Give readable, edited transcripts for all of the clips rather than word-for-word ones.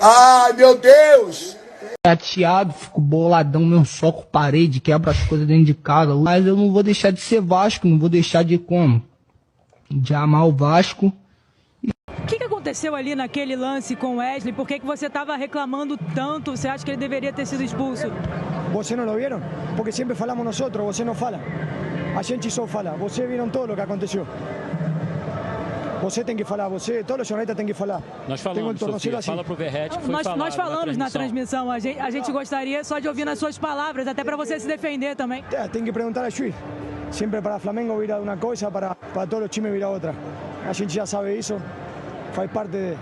Ai, meu Deus! Chateado, fico boladão, meu soco parede, quebra as coisas dentro de casa. Mas eu não vou deixar de ser Vasco, não vou deixar de como? De amar o Vasco. O que aconteceu ali naquele lance com o Wesley? Por que você estava reclamando tanto? Você acha que ele deveria ter sido expulso? ¿Vocês não lo vieron? Porque sempre falamos nosotros, você não fala. A gente só fala. Vocês viram todo o que aconteceu. Você tem que falar, todos os jornalistas têm que falar. Nós falamos, Sofia, assim. Fala pro Verrete que foi nós falamos na transmissão. A gente gostaria só de ouvir nas suas palavras, até para você se defender também. Tem que perguntar a juiz. Sempre para Flamengo vira uma coisa, para todos os times vira outra. A gente já sabe isso. Faz parte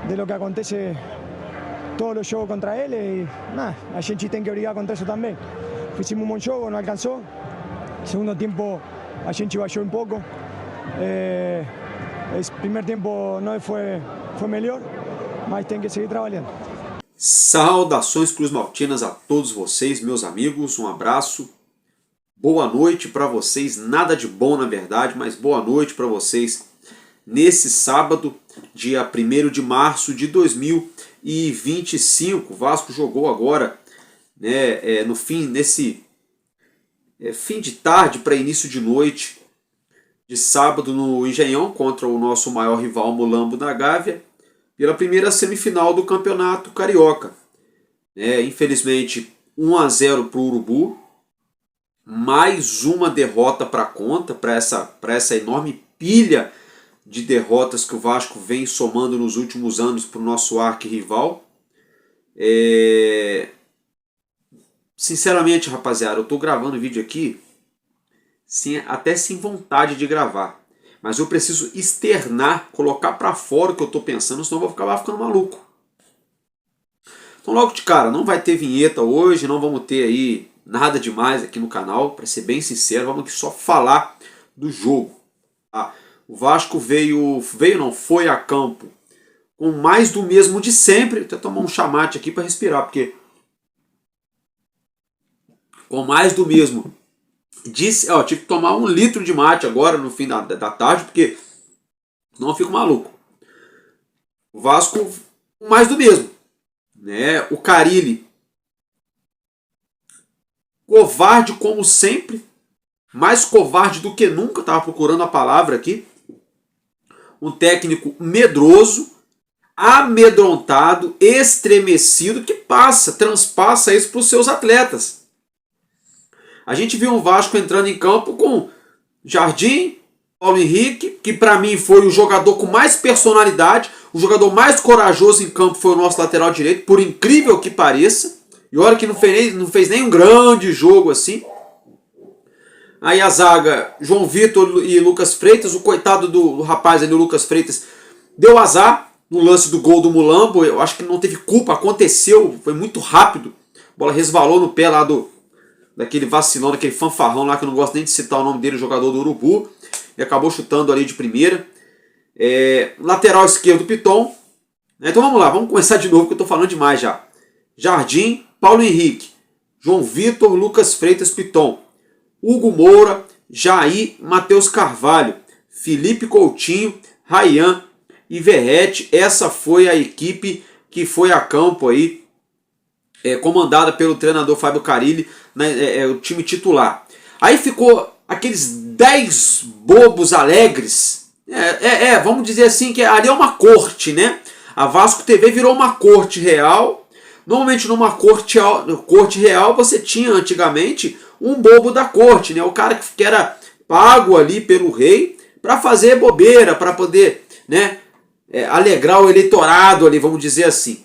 de lo que acontece todos os jogos contra ele e a gente tem que brigar contra isso também. Fizemos um bom jogo, não alcançou. Segundo tempo a gente baixou um pouco. Esse primeiro tempo não foi melhor, mas tem que seguir trabalhando. Saudações Cruz Maltinas a todos vocês, meus amigos, um abraço. Boa noite para vocês, nada de bom na verdade, mas boa noite para vocês nesse sábado, dia 1º de março de 2025. O Vasco jogou agora, né, nesse fim de tarde para início de noite de sábado no Engenhão contra o nosso maior rival Mulambo da Gávea pela primeira semifinal do Campeonato Carioca. Infelizmente 1-0 para o Urubu, mais uma derrota para a conta, para essa enorme pilha de derrotas que o Vasco vem somando nos últimos anos para o nosso arquirrival. Sinceramente, rapaziada, eu estou gravando o vídeo aqui até sem vontade de gravar, mas eu preciso externar, colocar para fora o que eu estou pensando, senão eu vou ficando maluco. Então logo de cara, não vai ter vinheta hoje, não vamos ter aí nada demais aqui no canal, para ser bem sincero, vamos aqui só falar do jogo. O Vasco foi a campo com mais do mesmo de sempre. Vou até tomar um chamate aqui para respirar, porque com mais do mesmo. Eu tive que tomar 1 litro de mate agora no fim da tarde, porque não fico maluco. O Vasco mais do mesmo, né? O Carille covarde como sempre, mais covarde do que nunca, estava procurando a palavra aqui. Um técnico medroso, amedrontado, estremecido, que transpassa isso para os seus atletas. A gente viu um Vasco entrando em campo com Jardim, Paulo Henrique, que para mim foi o jogador com mais personalidade, o jogador mais corajoso em campo foi o nosso lateral direito, por incrível que pareça. E olha que não fez nem um grande jogo assim. Aí a zaga, João Vitor e Lucas Freitas, o coitado do rapaz ali, o Lucas Freitas, deu azar no lance do gol do Mulambo. Eu acho que não teve culpa, aconteceu, foi muito rápido. A bola resvalou no pé lá daquele vacilão, daquele fanfarrão lá, que eu não gosto nem de citar o nome dele, o jogador do Urubu, e acabou chutando ali de primeira. Lateral esquerdo, Piton. Então vamos lá, vamos começar de novo, que eu estou falando demais já. Jardim, Paulo Henrique, João Vitor, Lucas Freitas, Piton, Hugo Moura, Jair, Matheus Carvalho, Felipe Coutinho, Ryan e Verrete. Essa foi a equipe que foi a campo aí, comandada pelo treinador Fábio Carille, o time titular. Aí ficou aqueles 10 bobos alegres, vamos dizer assim, que ali é uma corte, né? A Vasco TV virou uma corte real. Normalmente numa corte real você tinha antigamente um bobo da corte, né? O cara que era pago ali pelo rei para fazer bobeira, para poder, né, alegrar o eleitorado ali, vamos dizer assim.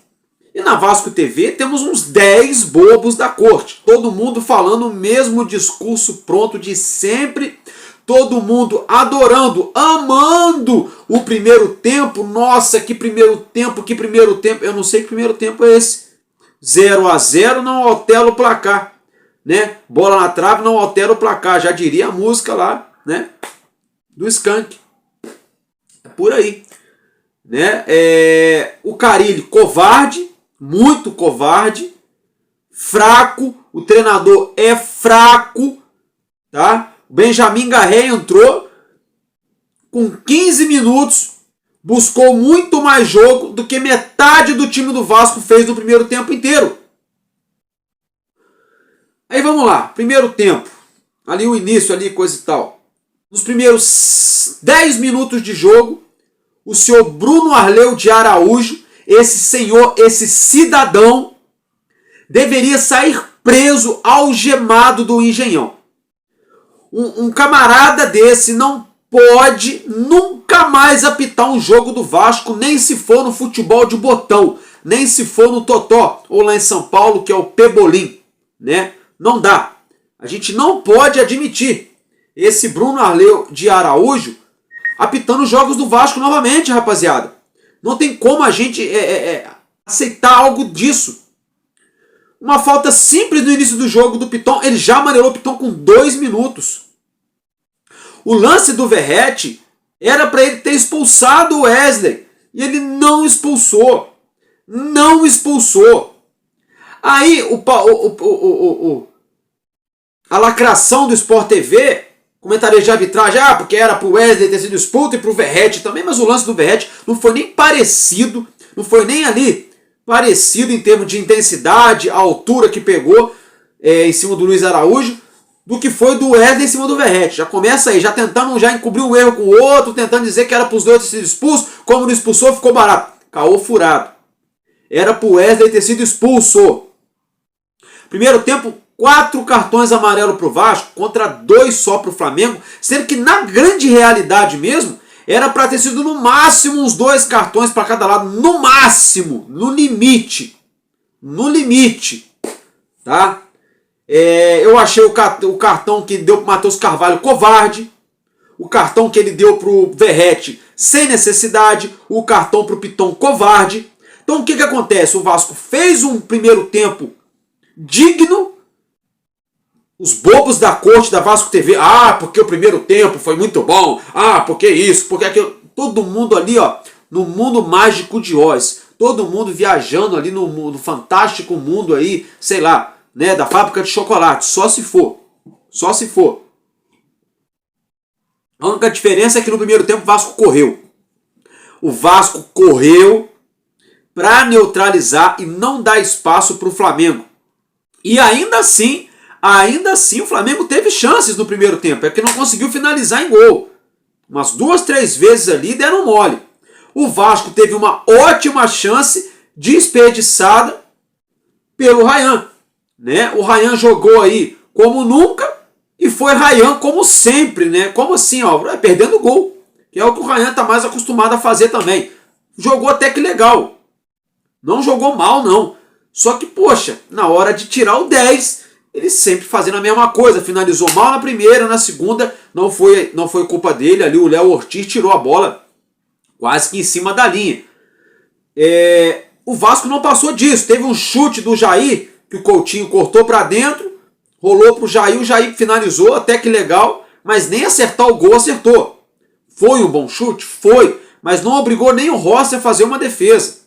E na Vasco TV temos uns 10 bobos da corte, todo mundo falando o mesmo discurso pronto de sempre, todo mundo adorando, amando o primeiro tempo. Nossa, que primeiro tempo, eu não sei que primeiro tempo é esse. 0-0 não altera o placar, né? Bola na trave não altera o placar, já diria a música lá, né, do Skank. É por aí, né? O Carille, covarde, muito covarde, fraco, o treinador é fraco, tá? O Benjamin Garré entrou com 15 minutos, buscou muito mais jogo do que metade do time do Vasco fez no primeiro tempo inteiro. Aí vamos lá, primeiro tempo, ali o início, ali coisa e tal. Nos primeiros 10 minutos de jogo, o senhor Bruno Arleu de Araújo, esse senhor, esse cidadão, deveria sair preso, algemado do Engenhão. Um camarada desse não pode nunca mais apitar um jogo do Vasco, nem se for no futebol de botão, nem se for no Totó, ou lá em São Paulo, que é o Pebolim, né? Não dá. A gente não pode admitir esse Bruno Arleu de Araújo apitando os jogos do Vasco novamente, rapaziada. Não tem como a gente aceitar algo disso. Uma falta simples no início do jogo do Piton, ele já amarelou o Piton com 2 minutos. O lance do Verratti era para ele ter expulsado o Wesley. E ele não expulsou. Não expulsou. Aí a lacração do Sport TV, comentários de arbitragem, porque era pro Wesley ter sido expulso e pro Verratti também, mas o lance do Verratti não foi nem parecido, não foi nem ali parecido em termos de intensidade, a altura que pegou em cima do Luiz Araújo, do que foi do Wesley em cima do Verratti. Já começa aí, já tentando encobrir um erro com o outro, tentando dizer que era pros dois ter sido expulso, como não expulsou, ficou barato. Caô furado. Era pro Wesley ter sido expulso. Primeiro tempo, 4 cartões amarelos pro Vasco, contra 2 só pro Flamengo, sendo que na grande realidade mesmo, era para ter sido no máximo uns 2 cartões para cada lado, no máximo, no limite, tá? Eu achei o cartão que deu pro Matheus Carvalho covarde, o cartão que ele deu pro Verratti sem necessidade, o cartão pro Piton covarde. Então o que acontece? O Vasco fez um primeiro tempo digno. Os bobos da corte da Vasco TV, porque o primeiro tempo foi muito bom, porque isso, porque aquilo. Todo mundo ali, no mundo mágico de Oz, todo mundo viajando ali no fantástico mundo aí, sei lá, né, da fábrica de chocolate, só se for. A única diferença é que no primeiro tempo o Vasco correu. O Vasco correu para neutralizar e não dar espaço para o Flamengo. E ainda assim o Flamengo teve chances no primeiro tempo, é que não conseguiu finalizar em gol. Umas 2, 3 vezes ali deram mole. O Vasco teve uma ótima chance desperdiçada pelo Ryan, né? O Ryan jogou aí como nunca e foi Ryan como sempre, né? Como assim, perdendo gol, que é o que o Ryan está mais acostumado a fazer também. Jogou até que legal. Não jogou mal, não. Só que, poxa, na hora de tirar o 10, ele sempre fazendo a mesma coisa. Finalizou mal na primeira, na segunda não foi culpa dele. Ali o Léo Ortiz tirou a bola quase que em cima da linha. O Vasco não passou disso. Teve um chute do Jair, que o Coutinho cortou para dentro, rolou pro Jair, o Jair finalizou, até que legal, mas nem acertar o gol acertou. Foi um bom chute? Foi, mas não obrigou nem o Rossi a fazer uma defesa.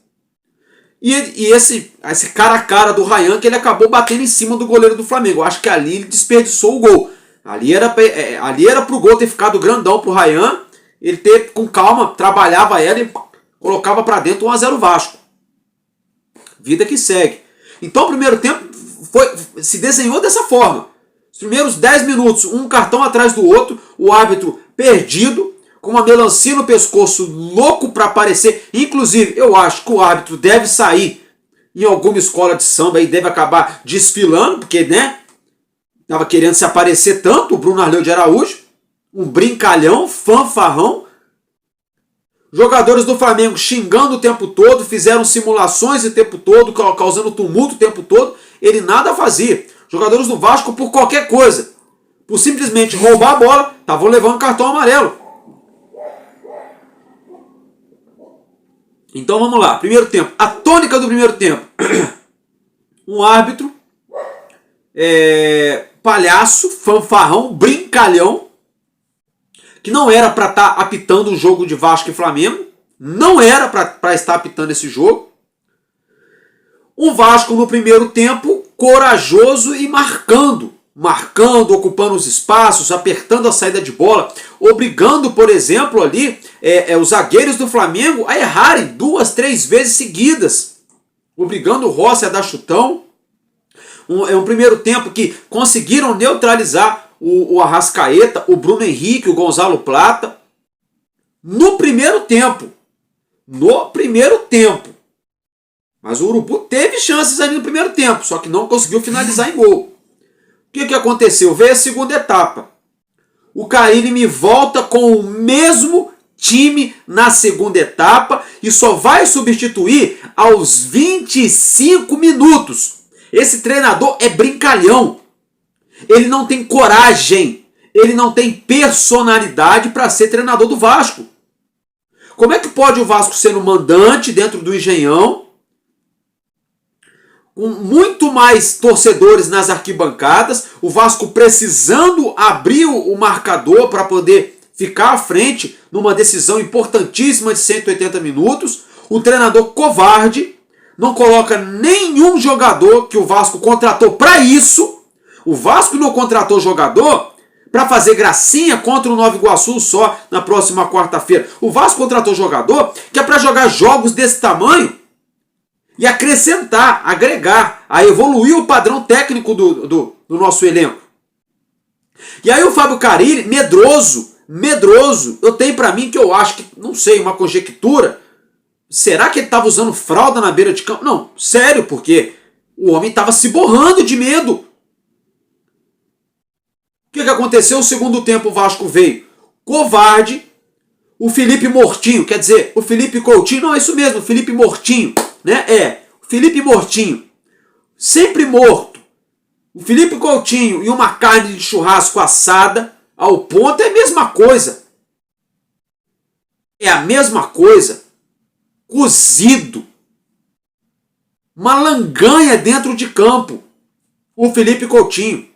E esse cara a cara do Ryan, que ele acabou batendo em cima do goleiro do Flamengo. Eu acho que ali ele desperdiçou o gol. Ali era pro gol ter ficado grandão pro Ryan, ele ter com calma, trabalhava ela e colocava para dentro 1-0 Vasco. Vida que segue. Então o primeiro tempo se desenhou dessa forma. Os primeiros 10 minutos, um cartão atrás do outro, o árbitro perdido, com uma melancia no pescoço, louco para aparecer. Inclusive, eu acho que o árbitro deve sair em alguma escola de samba e deve acabar desfilando, porque, né, estava querendo se aparecer tanto, o Bruno Arleu de Araújo, um brincalhão, fanfarrão. Jogadores do Flamengo xingando o tempo todo, fizeram simulações o tempo todo, causando tumulto o tempo todo. Ele nada fazia. Jogadores do Vasco, por qualquer coisa, por simplesmente roubar a bola, estavam levando cartão amarelo. Então vamos lá, primeiro tempo. A tônica do primeiro tempo. Um árbitro, palhaço, fanfarrão, brincalhão, que não era para estar apitando o jogo de Vasco e Flamengo. Não era para estar apitando esse jogo. O Vasco no primeiro tempo corajoso e marcando, ocupando os espaços, apertando a saída de bola, obrigando, por exemplo, ali os zagueiros do Flamengo a errarem 2, 3 vezes seguidas, obrigando o Rossi a dar chutão. Um primeiro tempo que conseguiram neutralizar o Arrascaeta, o Bruno Henrique, o Gonzalo Plata, no primeiro tempo. Mas o Urubu teve chances ali no primeiro tempo, só que não conseguiu finalizar em gol. O que aconteceu? Veio a segunda etapa. O Carille me volta com o mesmo time na segunda etapa e só vai substituir aos 25 minutos. Esse treinador é brincalhão. Ele não tem coragem. Ele não tem personalidade para ser treinador do Vasco. Como é que pode o Vasco ser um mandante dentro do Engenhão, com muito mais torcedores nas arquibancadas, o Vasco precisando abrir o marcador para poder ficar à frente numa decisão importantíssima de 180 minutos, o treinador covarde não coloca nenhum jogador que o Vasco contratou para isso. O Vasco não contratou jogador para fazer gracinha contra o Nova Iguaçu só na próxima quarta-feira. O Vasco contratou jogador que é para jogar jogos desse tamanho e acrescentar, agregar, a evoluir o padrão técnico do nosso elenco. E aí o Fábio Carille, medroso, eu tenho para mim que eu acho que, não sei, uma conjectura, será que ele estava usando fralda na beira de campo? Não, sério, porque o homem estava se borrando de medo. O que aconteceu? O segundo tempo o Vasco veio covarde, o Felipe Mortinho, quer dizer, o Felipe Coutinho, não, é isso mesmo, o Felipe Mortinho, né? O Felipe Mortinho, sempre morto. O Felipe Coutinho e uma carne de churrasco assada ao ponto é a mesma coisa. É a mesma coisa. Cozido. Uma langanha dentro de campo. O Felipe Coutinho.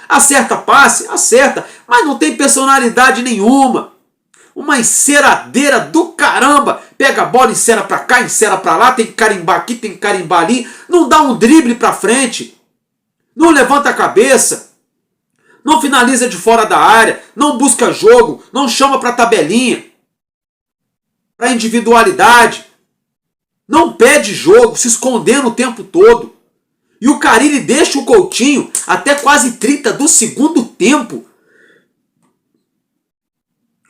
Acerta passe? Acerta. Mas não tem personalidade nenhuma. Uma enceradeira do caramba. Pega a bola, encera pra cá, encera pra lá. Tem que carimbar aqui, tem que carimbar ali. Não dá um drible pra frente. Não levanta a cabeça. Não finaliza de fora da área. Não busca jogo. Não chama pra tabelinha. Pra individualidade. Não pede jogo, se escondendo o tempo todo. E o Carille deixa o Coutinho até quase 30 do segundo tempo.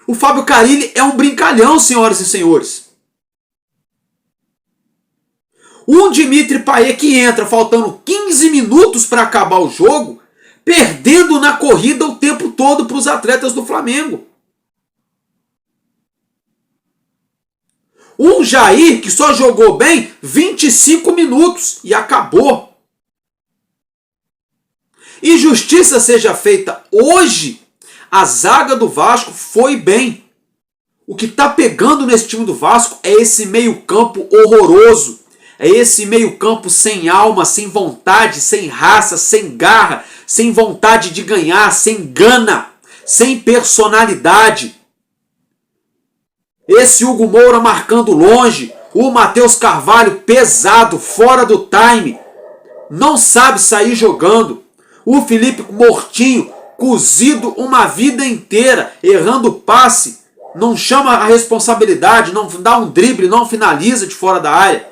O Fábio Carille é um brincalhão, senhoras e senhores. Um Dimitri Payet que entra faltando 15 minutos para acabar o jogo, perdendo na corrida o tempo todo para os atletas do Flamengo. Um Jair que só jogou bem 25 minutos e acabou. E justiça seja feita, hoje a zaga do Vasco foi bem. O que está pegando nesse time do Vasco é esse meio-campo horroroso. É esse meio-campo sem alma, sem vontade, sem raça, sem garra, sem vontade de ganhar, sem gana, sem personalidade. Esse Hugo Moura marcando longe, o Matheus Carvalho pesado, fora do time, não sabe sair jogando. O Felipe Mortinho, cozido uma vida inteira, errando passe, não chama a responsabilidade, não dá um drible, não finaliza de fora da área.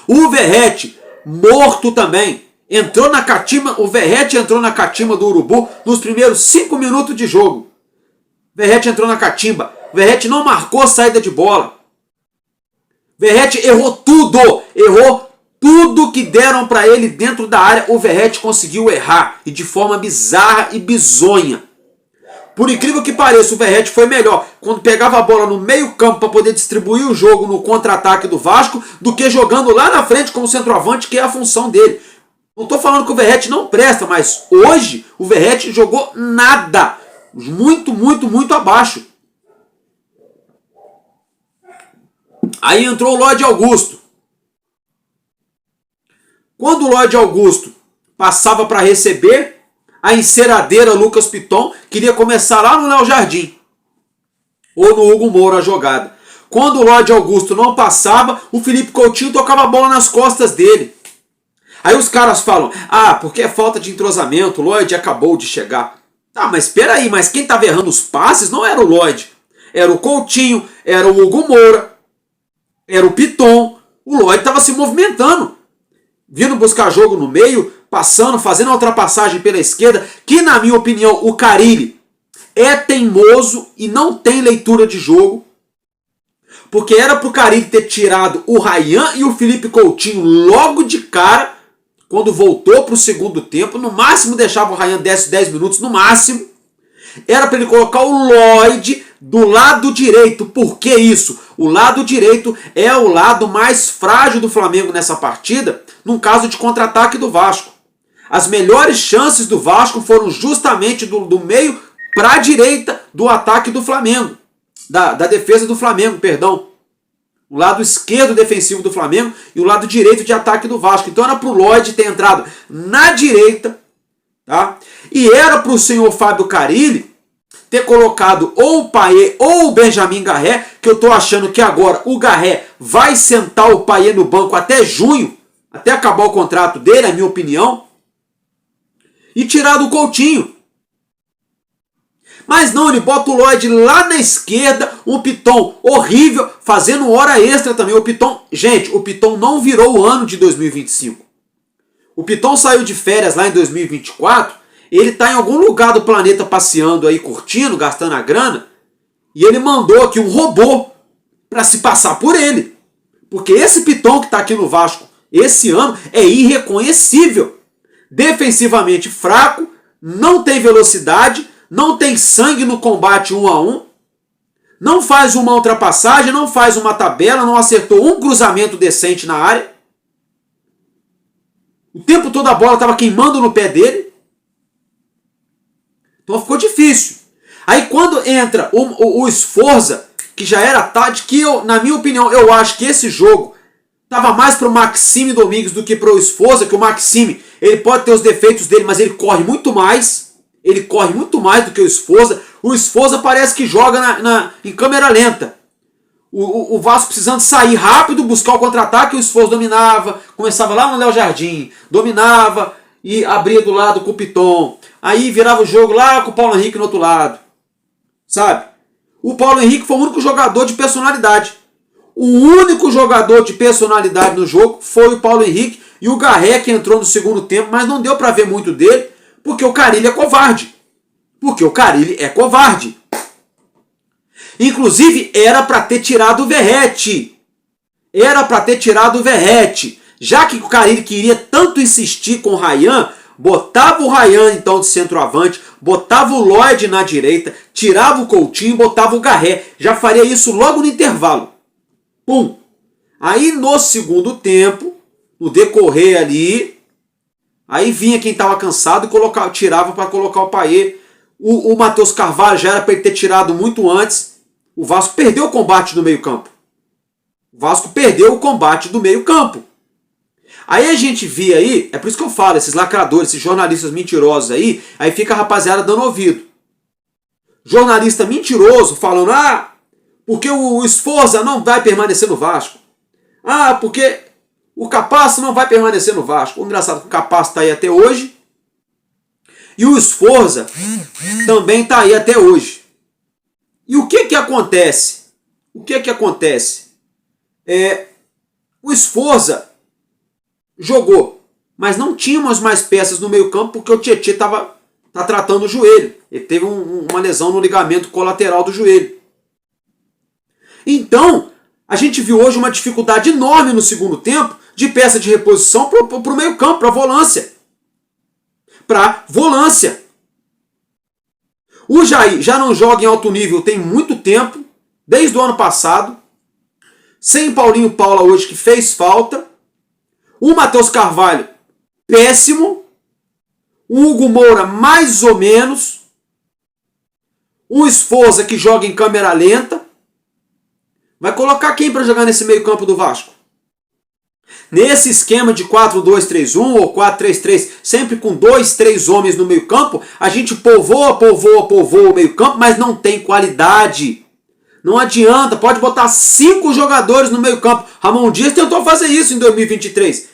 O Verratti, morto também, entrou na catima, o Verratti entrou na catimba do Urubu nos primeiros 5 minutos de jogo. Verratti entrou na catimba, Verratti não marcou saída de bola. Verratti errou tudo que deram para ele dentro da área, o Verratti conseguiu errar, e de forma bizarra e bizonha. Por incrível que pareça, o Verratti foi melhor quando pegava a bola no meio campo para poder distribuir o jogo no contra-ataque do Vasco, do que jogando lá na frente como centroavante, que é a função dele. Não estou falando que o Verratti não presta, mas hoje o Verratti jogou nada. Muito abaixo. Aí entrou o Lloyd Augusto. Quando o Lloyd Augusto passava para receber, a enceradeira Lucas Piton queria começar lá no Léo Jardim. Ou no Hugo Moura a jogada. Quando o Lloyd Augusto não passava, o Felipe Coutinho tocava a bola nas costas dele. Aí os caras falam, porque é falta de entrosamento, o Lloyd acabou de chegar. Tá, mas espera aí, mas quem estava errando os passes não era o Lloyd. Era o Coutinho, era o Hugo Moura, era o Piton. O Lloyd estava se movimentando, vindo buscar jogo no meio, passando, fazendo a ultrapassagem pela esquerda, que na minha opinião o Carille é teimoso e não tem leitura de jogo, porque era pro Carille ter tirado o Ryan e o Felipe Coutinho logo de cara, quando voltou pro segundo tempo, no máximo deixava o Ryan 10 minutos, no máximo. Era para ele colocar o Lloyd do lado direito. Por que isso? O lado direito é o lado mais frágil do Flamengo nessa partida, num caso de contra-ataque do Vasco. As melhores chances do Vasco foram justamente do meio para a direita do ataque do Flamengo. Da defesa do Flamengo, perdão. O lado esquerdo defensivo do Flamengo e o lado direito de ataque do Vasco. Então era para o Lloyd ter entrado na direita, tá? E era para o senhor Fábio Carille ter colocado ou o Payet ou o Benjamin Garré, que eu estou achando que agora o Garré vai sentar o Payet no banco até junho, até acabar o contrato dele, é a minha opinião, e tirar do Coutinho. Mas não, ele bota o Lloyd lá na esquerda, um Piton horrível, fazendo hora extra também. O Piton, gente, o Piton não virou o ano de 2025. O Piton saiu de férias lá em 2024, ele está em algum lugar do planeta passeando aí, curtindo, gastando a grana, e ele mandou aqui um robô para se passar por ele. Porque esse Piton que está aqui no Vasco esse ano é irreconhecível. Defensivamente fraco, não tem velocidade, não tem sangue no combate 1 a 1, não faz uma ultrapassagem, não faz uma tabela, não acertou um cruzamento decente na área. O tempo todo a bola estava queimando no pé dele. Então ficou difícil. Aí quando entra o Sforza, que já era tarde, que eu, na minha opinião, eu acho que esse jogo estava mais para o Maxime Domingues do que para o Sforza, que o Maxime, ele pode ter os defeitos dele, mas ele corre muito mais. Ele corre muito mais do que o Sforza. O Sforza parece que joga em câmera lenta. O Vasco precisando sair rápido, buscar o contra-ataque, o Sforza dominava, começava lá no Léo Jardim, dominava e abria do lado com o Piton. Aí virava o jogo lá com o Paulo Henrique no outro lado. Sabe? O Paulo Henrique foi o único jogador de personalidade. O único jogador de personalidade no jogo foi o Paulo Henrique e o Garré, que entrou no segundo tempo, mas não deu para ver muito dele, porque o Carille é covarde. Porque o Carille é covarde. Inclusive, era para ter tirado o Verratti. Era para ter tirado o Verratti. Já que o Carille queria tanto insistir com o Ryan, botava o Ryan então de centroavante, botava o Lloyd na direita, tirava o Coutinho e botava o Garré. Já faria isso logo no intervalo. Pum! Aí no segundo tempo, no decorrer ali, aí vinha quem estava cansado e tirava para colocar o Payet. O Matheus Carvalho já era para ele ter tirado muito antes. O Vasco perdeu o combate no meio-campo. O Vasco perdeu o combate do meio-campo. Aí a gente via aí, é por isso que eu falo, esses lacradores, esses jornalistas mentirosos aí fica a rapaziada dando ouvido. Jornalista mentiroso falando, porque o Sforza não vai permanecer no Vasco. Porque o Capasso não vai permanecer no Vasco. O engraçado é que o Capasso está aí até hoje. E o Sforza também está aí até hoje. E o que acontece? O que acontece? O Sforza jogou, mas não tínhamos mais peças no meio campo porque o Tietê tá tratando o joelho. Ele teve uma lesão no ligamento colateral do joelho. Então, a gente viu hoje uma dificuldade enorme no segundo tempo de peça de reposição para o meio campo, para volância. O Jair já não joga em alto nível tem muito tempo, desde o ano passado. Sem Paulinho Paula hoje, que fez falta. O Matheus Carvalho, péssimo. O Hugo Moura, mais ou menos. O Sforza, que joga em câmera lenta. Vai colocar quem para jogar nesse meio campo do Vasco? Nesse esquema de 4-2-3-1 ou 4-3-3, sempre com 2, 3 homens no meio campo, a gente povoa o meio campo, mas não tem qualidade. Não adianta, pode botar 5 jogadores no meio campo. Ramon Dias tentou fazer isso em 2023.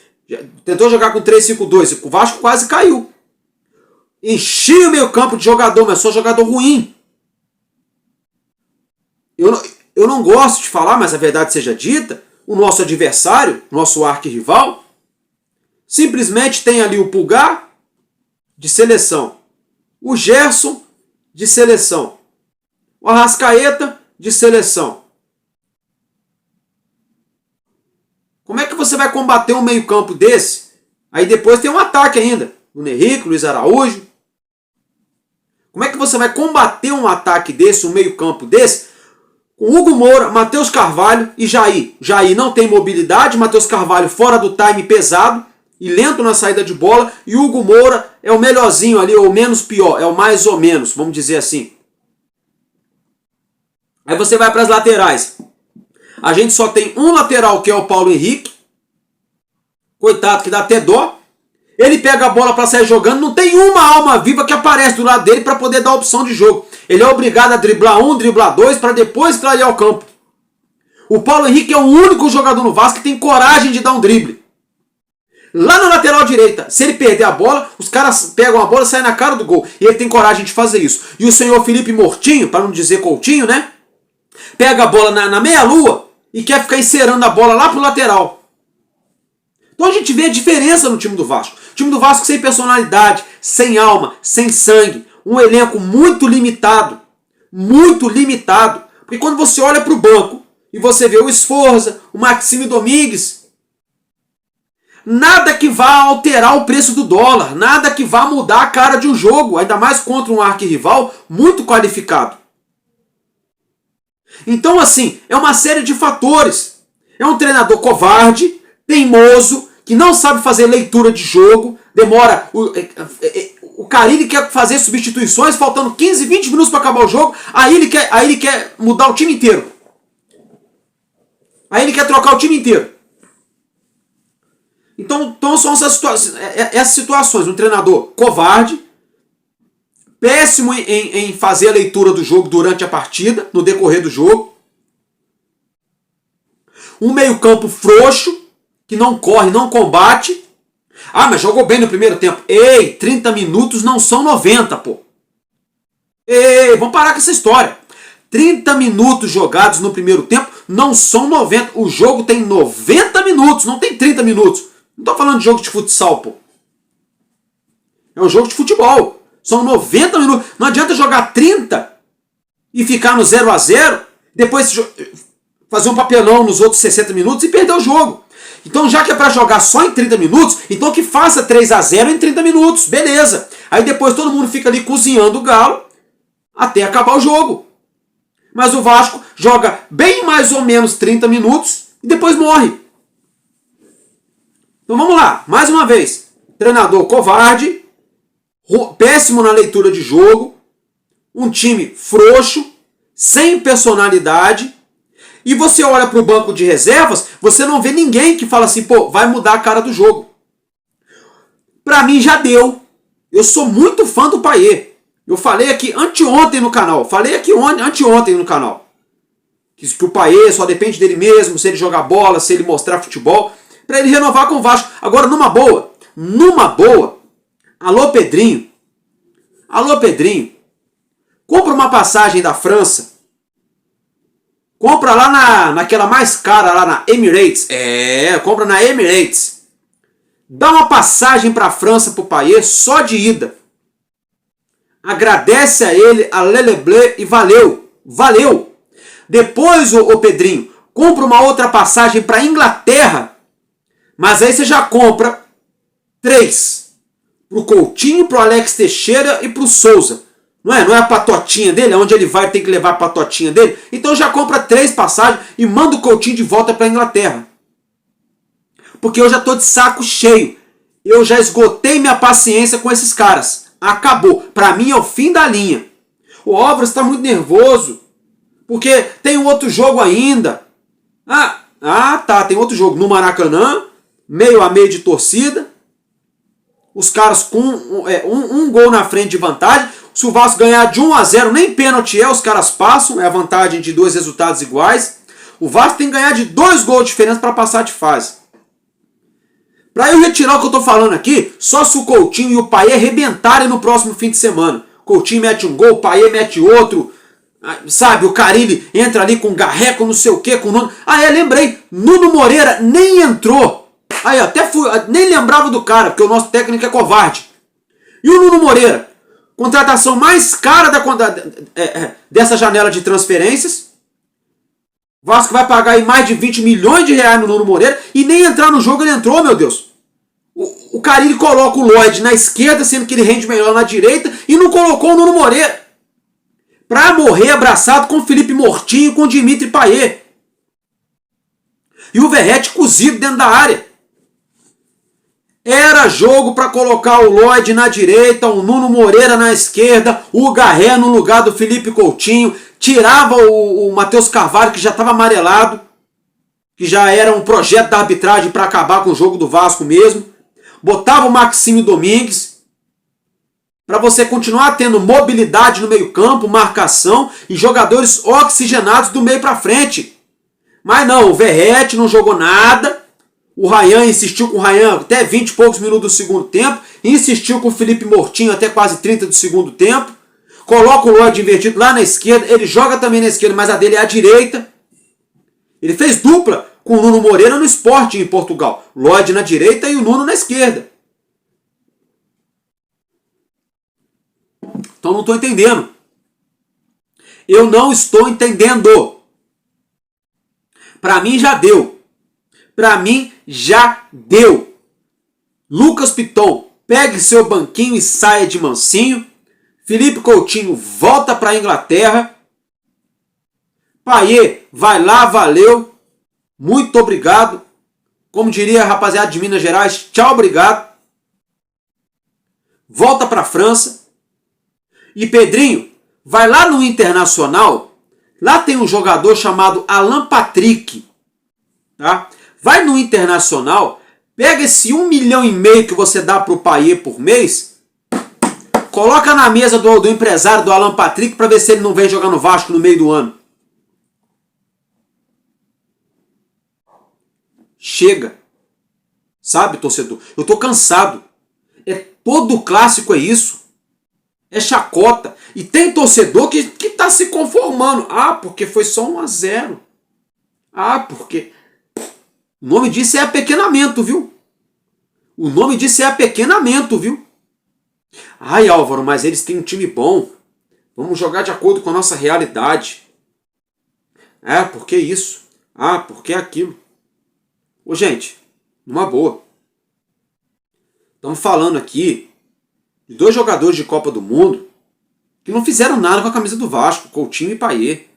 tentou jogar com 3-5-2, o Vasco quase caiu. Enchia o meio campo de jogador, mas só jogador ruim. Eu não gosto de falar, mas a verdade seja dita, o nosso adversário, nosso arquirrival, simplesmente tem ali o Pulgar, de seleção, o Gerson, de seleção, o Arrascaeta, de seleção. Como é que você vai combater um meio campo desse? Aí depois tem um ataque ainda, o Henrique, Luiz Araújo. Como é que você vai combater um ataque desse, um meio campo desse, com Hugo Moura, Matheus Carvalho e Jair? Jair não tem mobilidade, Matheus Carvalho fora do time pesado e lento na saída de bola, e Hugo Moura é o melhorzinho ali, ou menos pior, é o mais ou menos, vamos dizer assim. Aí você vai para as laterais. A gente só tem um lateral, que é o Paulo Henrique. Coitado, que dá até dó. Ele pega a bola para sair jogando, não tem uma alma viva que aparece do lado dele para poder dar opção de jogo. Ele é obrigado a driblar um, driblar dois, para depois clarear o campo. O Paulo Henrique é o único jogador no Vasco que tem coragem de dar um drible. Lá na lateral direita, se ele perder a bola, os caras pegam a bola e saem na cara do gol. E ele tem coragem de fazer isso. E o senhor Felipe Mortinho, para não dizer Coutinho, né? Pega a bola na meia-lua e quer ficar encerando a bola lá pro lateral. Então a gente vê a diferença no time do Vasco. O time do Vasco sem personalidade, sem alma, sem sangue. Um elenco muito limitado. Muito limitado. Porque quando você olha para o banco e você vê o Sforza, o Maxime Domingues, nada que vá alterar o preço do dólar. Nada que vá mudar a cara de um jogo. Ainda mais contra um arquirrival muito qualificado. Então, assim, é uma série de fatores. É um treinador covarde, teimoso, que não sabe fazer leitura de jogo, demora. O Carille quer fazer substituições, faltando 15, 20 minutos para acabar o jogo, aí ele quer mudar o time inteiro. Aí ele quer trocar o time inteiro. Então são essas situações. Um treinador covarde, péssimo em fazer a leitura do jogo durante a partida, no decorrer do jogo. Um meio-campo frouxo, que não corre, não combate. Ah, mas jogou bem no primeiro tempo. Ei, 30 minutos não são 90, pô. Ei, vamos parar com essa história. 30 minutos jogados no primeiro tempo não são 90. O jogo tem 90 minutos, não tem 30 minutos. Não tô falando de jogo de futsal, pô. É um jogo de futebol. São 90 minutos. Não adianta jogar 30 e ficar no 0-0, depois fazer um papelão nos outros 60 minutos e perder o jogo. Então, já que é para jogar só em 30 minutos, então que faça 3-0 em 30 minutos. Beleza. Aí depois todo mundo fica ali cozinhando o galo até acabar o jogo. Mas o Vasco joga bem mais ou menos 30 minutos e depois morre. Então vamos lá. Mais uma vez. Treinador covarde, péssimo na leitura de jogo, um time frouxo, sem personalidade. E você olha para o banco de reservas, você não vê ninguém que fala assim, pô, vai mudar a cara do jogo. Para mim já deu. Eu sou muito fã do Payet. Eu falei aqui anteontem no canal. Anteontem no canal. Que o Payet só depende dele mesmo, se ele jogar bola, se ele mostrar futebol, para ele renovar com o Vasco. Agora, numa boa. Alô, Pedrinho. Compra uma passagem da França. Compra lá naquela mais cara, lá na Emirates. Compra na Emirates. Dá uma passagem para a França, pro Payet, só de ida. Agradece a ele, a Leleblé, e valeu. Valeu. Depois, ô Pedrinho, compra uma outra passagem para Inglaterra. Mas aí você já compra 3. Pro Coutinho, pro Alex Teixeira e pro Souza. Não é a patotinha dele? Onde ele vai tem que levar a patotinha dele? Então já compra 3 passagens e manda o Coutinho de volta para a Inglaterra. Porque eu já estou de saco cheio. Eu já esgotei minha paciência com esses caras. Acabou. Para mim é o fim da linha. O Álvares está muito nervoso. Porque tem um outro jogo ainda. Tá. Tem outro jogo no Maracanã. Meio a meio de torcida. Os caras com um gol na frente de vantagem. Se o Vasco ganhar de 1-0, nem pênalti os caras passam. É a vantagem de 2 resultados iguais. O Vasco tem que ganhar de 2 gols de diferença para passar de fase. Para eu retirar o que eu tô falando aqui, só se o Coutinho e o Payet arrebentarem no próximo fim de semana. Coutinho mete um gol, o Payet mete outro. Sabe, o Carille entra ali com Garreco, não sei o que, com o Nuno. Lembrei, Nuno Moreira nem entrou. Aí, nem lembrava do cara, porque o nosso técnico é covarde. E o Nuno Moreira? Contratação mais cara dessa janela de transferências. O Vasco vai pagar aí mais de 20 milhões de reais no Nuno Moreira e nem entrar no jogo ele entrou, meu Deus. O Carille coloca o Lloyd na esquerda, sendo que ele rende melhor na direita, e não colocou o Nuno Moreira. Pra morrer abraçado com o Felipe Mortinho e com o Dimitri Payet. E o Verratti cozido dentro da área. Era jogo para colocar o Lloyd na direita, o Nuno Moreira na esquerda, o Garré no lugar do Felipe Coutinho, tirava o Matheus Carvalho, que já estava amarelado, que já era um projeto da arbitragem para acabar com o jogo do Vasco mesmo, botava o Maxime Domingues, para você continuar tendo mobilidade no meio-campo, marcação e jogadores oxigenados do meio para frente. Mas não, o Verratti não jogou nada. O Rayan insistiu com o Rayan até 20 e poucos minutos do segundo tempo. Insistiu com o Felipe Mortinho até quase 30 do segundo tempo. Coloca o Lloyd invertido lá na esquerda. Ele joga também na esquerda, mas a dele é a direita. Ele fez dupla com o Nuno Moreira no Sporting em Portugal. Lloyd na direita e o Nuno na esquerda. Então não estou entendendo. Eu não estou entendendo. Para mim já deu. Para mim já deu. Lucas Piton, pegue seu banquinho e saia de mansinho. Felipe Coutinho volta para a Inglaterra. Payet, vai lá, valeu. Muito obrigado. Como diria a rapaziada de Minas Gerais, tchau, obrigado. Volta para a França. E Pedrinho, vai lá no Internacional. Lá tem um jogador chamado Alan Patrick. Tá? Vai no Internacional, pega esse 1,5 milhão que você dá pro Payet por mês, coloca na mesa do empresário do Alan Patrick para ver se ele não vem jogar no Vasco no meio do ano. Chega. Sabe, torcedor? Eu tô cansado. Todo clássico é isso. É chacota. E tem torcedor que tá se conformando. Porque foi só 1-0. Porque... O nome disso é apequenamento, viu? O nome disso é apequenamento, viu? Ai, Álvaro, mas eles têm um time bom. Vamos jogar de acordo com a nossa realidade. Porque isso. Porque aquilo. Ô, gente, numa boa. Estamos falando aqui de 2 jogadores de Copa do Mundo que não fizeram nada com a camisa do Vasco, Coutinho e Payet.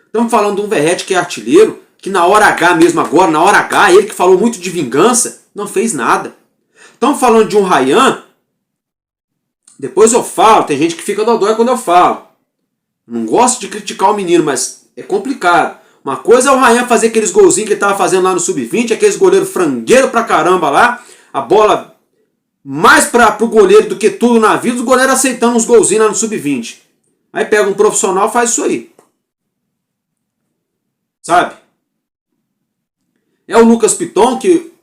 Estamos falando de um Verratti que é artilheiro, que na hora H mesmo agora, na hora H, ele que falou muito de vingança, não fez nada. Estamos falando de um Rayan, depois eu falo, tem gente que fica dodói quando eu falo. Não gosto de criticar o menino, mas é complicado. Uma coisa é o Rayan fazer aqueles golzinhos que ele estava fazendo lá no Sub-20, aqueles goleiros frangueiro pra caramba lá, a bola mais pro goleiro do que tudo na vida, os goleiros aceitando uns golzinhos lá no Sub-20. Aí pega um profissional e faz isso aí. Sabe? É o Lucas Piton que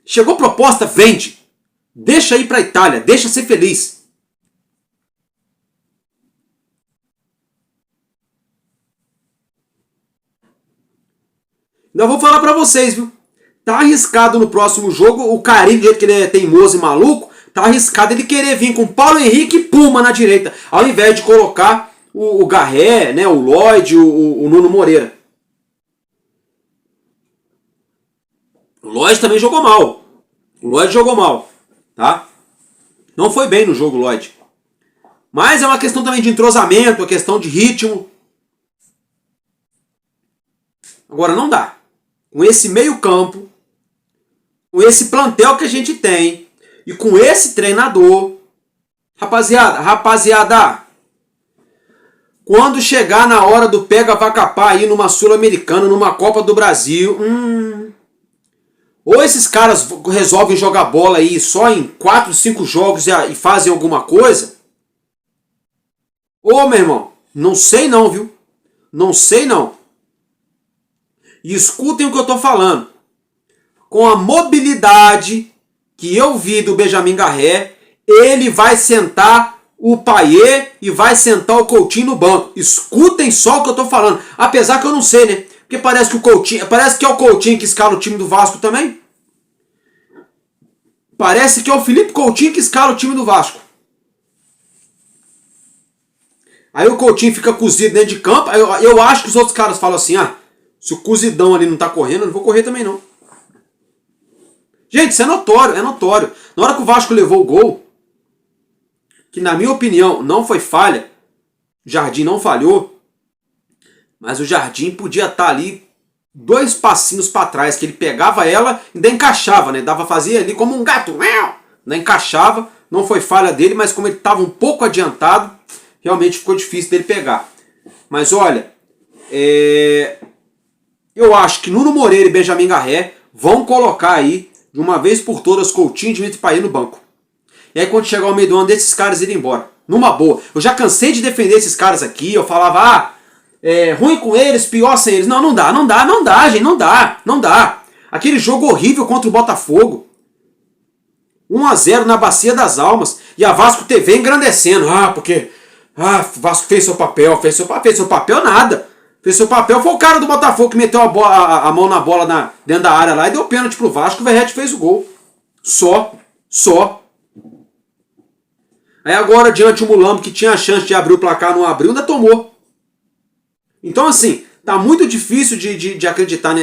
chegou proposta, vende. Deixa ir para a Itália, deixa ser feliz. Ainda vou falar para vocês, viu? Tá arriscado no próximo jogo, o Carille, do jeito que ele é teimoso e maluco, tá arriscado ele querer vir com Paulo Henrique e Puma na direita, ao invés de colocar o Garré, né, o Lloyd, o Nuno Moreira. O Lloyd também jogou mal. O Lloyd jogou mal, tá? Não foi bem no jogo, Lloyd. Mas é uma questão também de entrosamento, uma questão de ritmo. Agora não dá. Com esse meio-campo, com esse plantel que a gente tem e com esse treinador, rapaziada, quando chegar na hora do pega-vacapá aí numa Sul-Americana, numa Copa do Brasil, ou esses caras resolvem jogar bola aí só em 4, 5 jogos e fazem alguma coisa, ou, meu irmão, não sei não, viu? Não sei não. E escutem o que eu tô falando. com a mobilidade que eu vi do Benjamin Garré, ele vai sentar o Payet e vai sentar o Coutinho no banco. Escutem só o que eu tô falando. Apesar que eu não sei, né? Porque parece que é o Coutinho que escala o time do Vasco também. Parece que é o Felipe Coutinho que escala o time do Vasco. Aí o Coutinho fica cozido dentro de campo. Eu acho que os outros caras falam assim, se o cozidão ali não tá correndo, eu não vou correr também não. Gente, isso é notório, é notório. Na hora que o Vasco levou o gol, que na minha opinião não foi falha, o Jardim não falhou, mas o Jardim podia estar ali 2 passinhos para trás, que ele pegava ela e ainda encaixava, né? Fazia ali como um gato, ainda encaixava, não foi falha dele, mas como ele estava um pouco adiantado, realmente ficou difícil dele pegar. Mas olha, eu acho que Nuno Moreira e Benjamin Garré vão colocar aí, de uma vez por todas, Coutinho e Dimitri Payet no banco. E aí quando chegar o meio do ano, desses caras irem embora. Numa boa. Eu já cansei de defender esses caras aqui, eu falava, ruim com eles, pior sem eles. Não dá, gente, não dá. Aquele jogo horrível contra o Botafogo. 1-0 na Bacia das Almas. E a Vasco TV engrandecendo. Porque o Vasco fez seu papel. Fez seu papel nada. Fez seu papel foi o cara do Botafogo que meteu a mão na bola dentro da área lá e deu pênalti pro Vasco. O Verratti fez o gol. Só. Aí agora, diante o Mulambo, que tinha a chance de abrir o placar, não abriu, ainda tomou. Então, assim, tá muito difícil de acreditar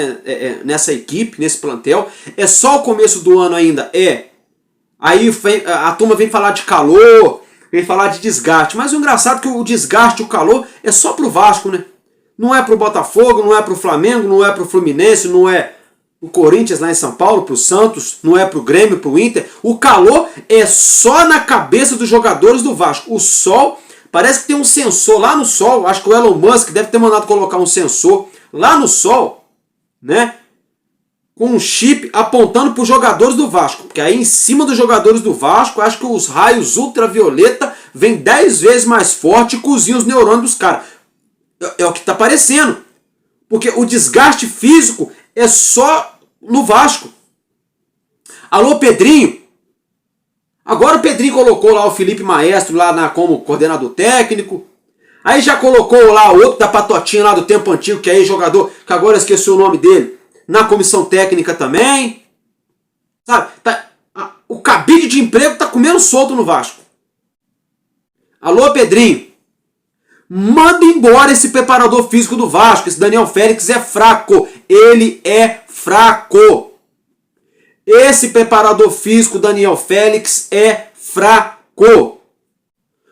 nessa equipe, nesse plantel. É só o começo do ano ainda, Aí a turma vem falar de calor, vem falar de desgaste. Mas o engraçado é que o desgaste, o calor, é só pro Vasco, né? Não é pro Botafogo, não é pro Flamengo, não é pro Fluminense, não é o Corinthians lá em São Paulo, pro Santos, não é pro Grêmio, pro Inter. O calor é só na cabeça dos jogadores do Vasco. O sol, parece que tem um sensor lá no sol, acho que o Elon Musk deve ter mandado colocar um sensor lá no sol, né? Com um chip apontando para os jogadores do Vasco. Porque aí em cima dos jogadores do Vasco, acho que os raios ultravioleta vêm 10 vezes mais forte e cozinham os neurônios dos caras. É o que está parecendo. Porque o desgaste físico é só no Vasco. Alô, Pedrinho. Agora o Pedrinho colocou lá o Felipe Maestro lá como coordenador técnico. Aí já colocou lá o outro da patotinha lá do tempo antigo, que aí jogador, que agora eu esqueci o nome dele, na comissão técnica também. Sabe? O cabide de emprego tá comendo solto no Vasco. Alô, Pedrinho. Manda embora esse preparador físico do Vasco. Esse Daniel Félix é fraco. Ele é fraco. Esse preparador físico, Daniel Félix, é fraco.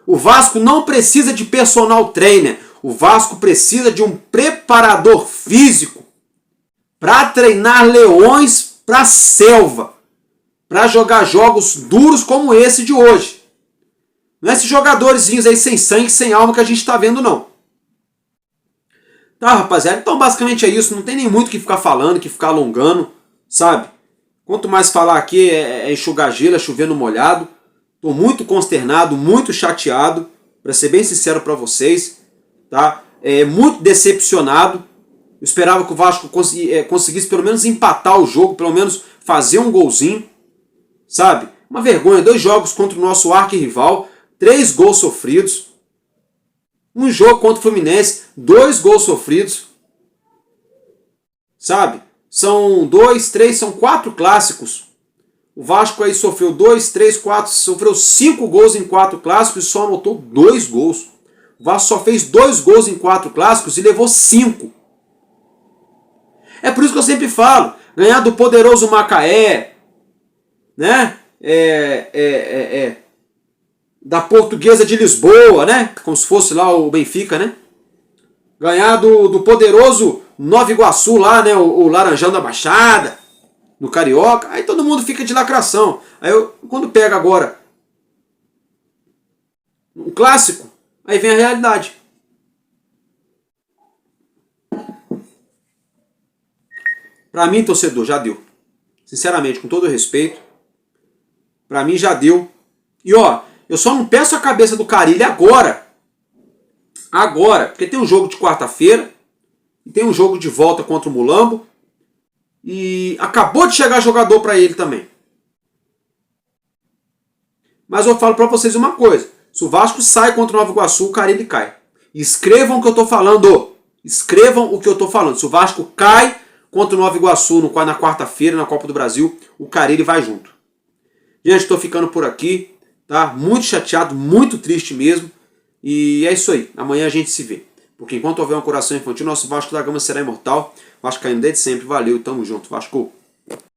O Vasco não precisa de personal trainer. O Vasco precisa de um preparador físico para treinar leões para a selva. Para jogar jogos duros como esse de hoje. Não é esses jogadorzinhos aí sem sangue, sem alma que a gente está vendo, não. Tá, rapaziada? Então, basicamente é isso. Não tem nem muito o que ficar falando, que ficar alongando, sabe? Quanto mais falar aqui é enxugar gelo, é chover no molhado. Tô muito consternado, muito chateado, para ser bem sincero para vocês, tá? Muito decepcionado. Eu esperava que o Vasco conseguisse pelo menos empatar o jogo, pelo menos fazer um golzinho, sabe? Uma vergonha, 2 jogos contra o nosso arquirrival, 3 gols sofridos. Um jogo contra o Fluminense, 2 gols sofridos. Sabe? São 4 clássicos. O Vasco aí sofreu 2, 3, 4, sofreu 5 gols em 4 clássicos e só anotou 2 gols. O Vasco só fez 2 gols em 4 clássicos e levou 5. É por isso que eu sempre falo, ganhar do poderoso Macaé, né? Da Portuguesa de Lisboa, né? Como se fosse lá o Benfica, né? Ganhar do poderoso Nova Iguaçu lá, né? O Laranjão da Baixada, no Carioca. Aí todo mundo fica de lacração. Aí quando pega agora um clássico, aí vem a realidade. Pra mim, torcedor, já deu. Sinceramente, com todo respeito, pra mim já deu. E ó, eu só não peço a cabeça do Carille agora. Agora, porque tem um jogo de quarta-feira e tem um jogo de volta contra o Mulambo. e acabou de chegar jogador para ele também. Mas eu falo para vocês uma coisa, se o Vasco sai contra o Nova Iguaçu, o Carille cai. Escrevam o que eu tô falando. Escrevam o que eu tô falando. Se o Vasco cai contra o Nova Iguaçu na quarta-feira, na Copa do Brasil, o Carille vai junto. Gente, estou ficando por aqui, tá? Muito chateado, muito triste mesmo. E é isso aí. Amanhã a gente se vê. Porque enquanto houver um coração infantil, nosso Vasco da Gama será imortal. Vasco caindo desde sempre. Valeu, tamo junto, Vasco.